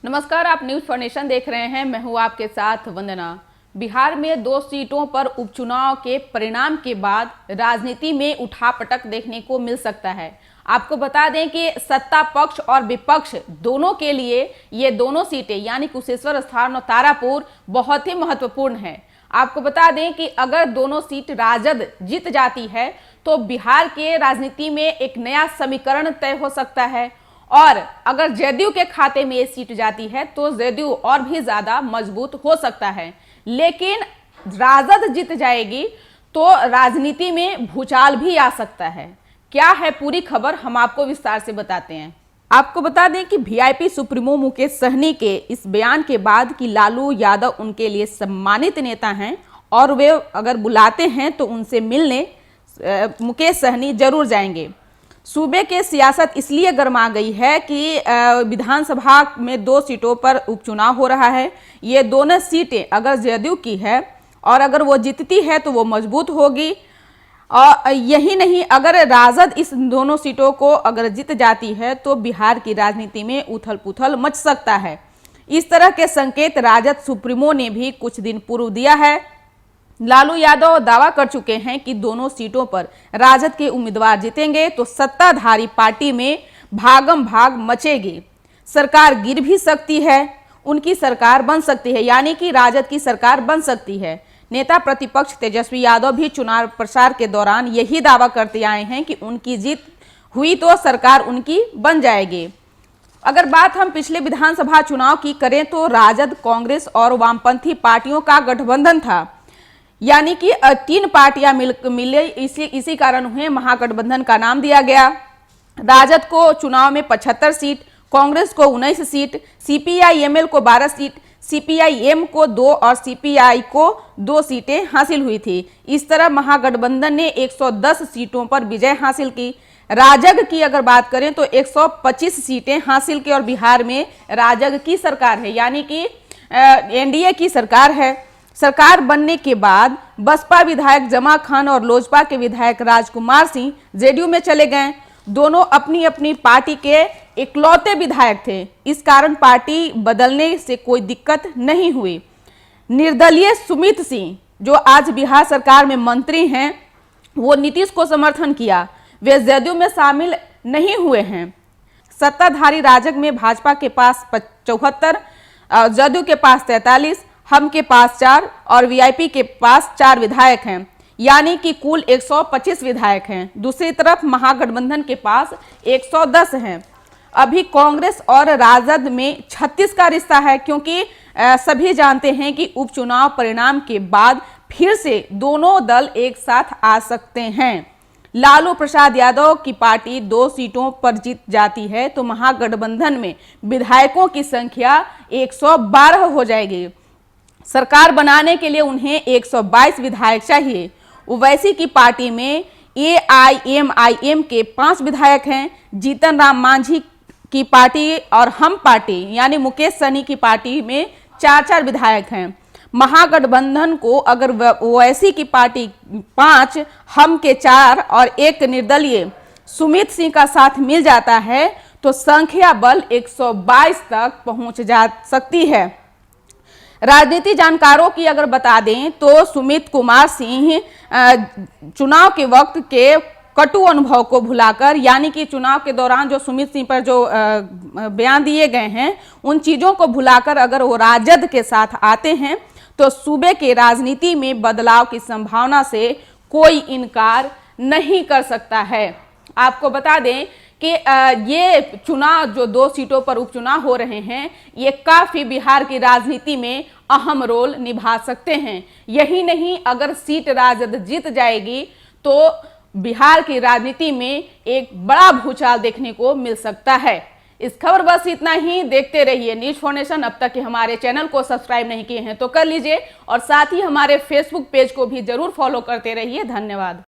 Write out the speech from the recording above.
नमस्कार, आप न्यूज फॉरनेशन देख रहे हैं। मैं हूं आपके साथ वंदना। बिहार में 2 सीटों पर उपचुनाव के परिणाम के बाद राजनीति में उठापटक देखने को मिल सकता है। आपको बता दें कि सत्ता पक्ष और विपक्ष दोनों के लिए ये दोनों सीटें यानी कुशेश्वर स्थान और तारापुर बहुत ही महत्वपूर्ण है। आपको बता दें कि अगर दोनों सीट राजद जीत जाती है तो बिहार के राजनीति में एक नया समीकरण तय हो सकता है, और अगर जदयू के खाते में ये सीट जाती है तो जदयू और भी ज्यादा मजबूत हो सकता है। लेकिन राजद जीत जाएगी तो राजनीति में भूचाल भी आ सकता है। क्या है पूरी खबर, हम आपको विस्तार से बताते हैं। आपको बता दें कि वीआईपी सुप्रीमो मुकेश सहनी के इस बयान के बाद कि लालू यादव उनके लिए सम्मानित नेता हैं और वे अगर बुलाते हैं तो उनसे मिलने मुकेश सहनी जरूर जाएंगे। सूबे के सियासत इसलिए गर्मा गई है कि विधानसभा में 2 सीटों पर उपचुनाव हो रहा है। ये दोनों सीटें अगर जदयू की है और अगर वो जीतती है तो वो मजबूत होगी, और यही नहीं, अगर राजद इस दोनों सीटों को अगर जीत जाती है तो बिहार की राजनीति में उथल पुथल मच सकता है। इस तरह के संकेत राजद सुप्रीमो ने भी कुछ दिन पूर्व दिया है। लालू यादव दावा कर चुके हैं कि दोनों सीटों पर राजद के उम्मीदवार जीतेंगे तो सत्ताधारी पार्टी में भागम भाग मचेगी, सरकार गिर भी सकती है, उनकी सरकार बन सकती है, यानी कि राजद की सरकार बन सकती है। नेता प्रतिपक्ष तेजस्वी यादव भी चुनाव प्रचार के दौरान यही दावा करते आए हैं कि उनकी जीत हुई तो सरकार उनकी बन जाएगी। अगर बात हम पिछले विधानसभा चुनाव की करें तो राजद, कांग्रेस और वामपंथी पार्टियों का गठबंधन था, यानी कि 3 पार्टियां मिले, इसी कारण उन्हें महागठबंधन का नाम दिया गया। राजद को चुनाव में 75 सीट, कांग्रेस को 19 सीट, सीपीआई-एमएल को 12 सीट, सीपीआई-एम को 2 और सीपीआई को 2 सीटें हासिल हुई थी। इस तरह महागठबंधन ने 110 सीटों पर विजय हासिल की। राजग की अगर बात करें तो 125 सीटें हासिल की और बिहार में राजग की सरकार है, यानी कि एनडीए की सरकार है। सरकार बनने के बाद बसपा विधायक जमा खान और लोजपा के विधायक राजकुमार सिंह जेडीयू में चले गए। दोनों अपनी अपनी पार्टी के इकलौते विधायक थे, इस कारण पार्टी बदलने से कोई दिक्कत नहीं हुई। निर्दलीय सुमित सिंह जो आज बिहार सरकार में मंत्री हैं, वो नीतीश को समर्थन किया, वे जदयू में शामिल नहीं हुए हैं। सत्ताधारी राजग में भाजपा के पास 74, जदयू के पास 43, हम के पास 4 और वीआईपी के पास 4 विधायक हैं, यानी कि कुल 125 विधायक हैं। दूसरी तरफ महागठबंधन के पास 110 हैं। अभी कांग्रेस और राजद में 36 का रिश्ता है, क्योंकि सभी जानते हैं कि उपचुनाव परिणाम के बाद फिर से दोनों दल एक साथ आ सकते हैं। लालू प्रसाद यादव की पार्टी 2 सीटों पर जीत जाती है तो महागठबंधन में विधायकों की संख्या 112 हो जाएगी। सरकार बनाने के लिए उन्हें 122 विधायक चाहिए। ओवैसी की पार्टी में एआईएमआईएम के 5 विधायक हैं। जीतन राम मांझी की पार्टी और हम पार्टी यानी मुकेश सहनी की पार्टी में 4-4 विधायक हैं। महागठबंधन को अगर ओवैसी की पार्टी 5, हम के 4 और 1 निर्दलीय सुमित सिंह का साथ मिल जाता है तो संख्या बल 122 तक पहुंच जा सकती है। राजनीति जानकारों की अगर बता दें तो सुमित कुमार सिंह चुनाव के वक्त के कटु अनुभव को भुलाकर, यानी कि चुनाव के दौरान जो सुमित सिंह पर जो बयान दिए गए हैं उन चीजों को भुलाकर अगर वो राजद के साथ आते हैं तो सूबे के राजनीति में बदलाव की संभावना से कोई इनकार नहीं कर सकता है। आपको बता दें कि ये चुनाव जो 2 सीटों पर उपचुनाव हो रहे हैं, ये काफी बिहार की राजनीति में अहम रोल निभा सकते हैं। यही नहीं, अगर सीट राजद जीत जाएगी तो बिहार की राजनीति में एक बड़ा भूचाल देखने को मिल सकता है। इस खबर बस इतना ही। देखते रहिए न्यूज फॉरनेशन। अब तक के हमारे चैनल को सब्सक्राइब नहीं किए हैं तो कर लीजिए, और साथ ही हमारे फेसबुक पेज को भी जरूर फॉलो करते रहिए। धन्यवाद।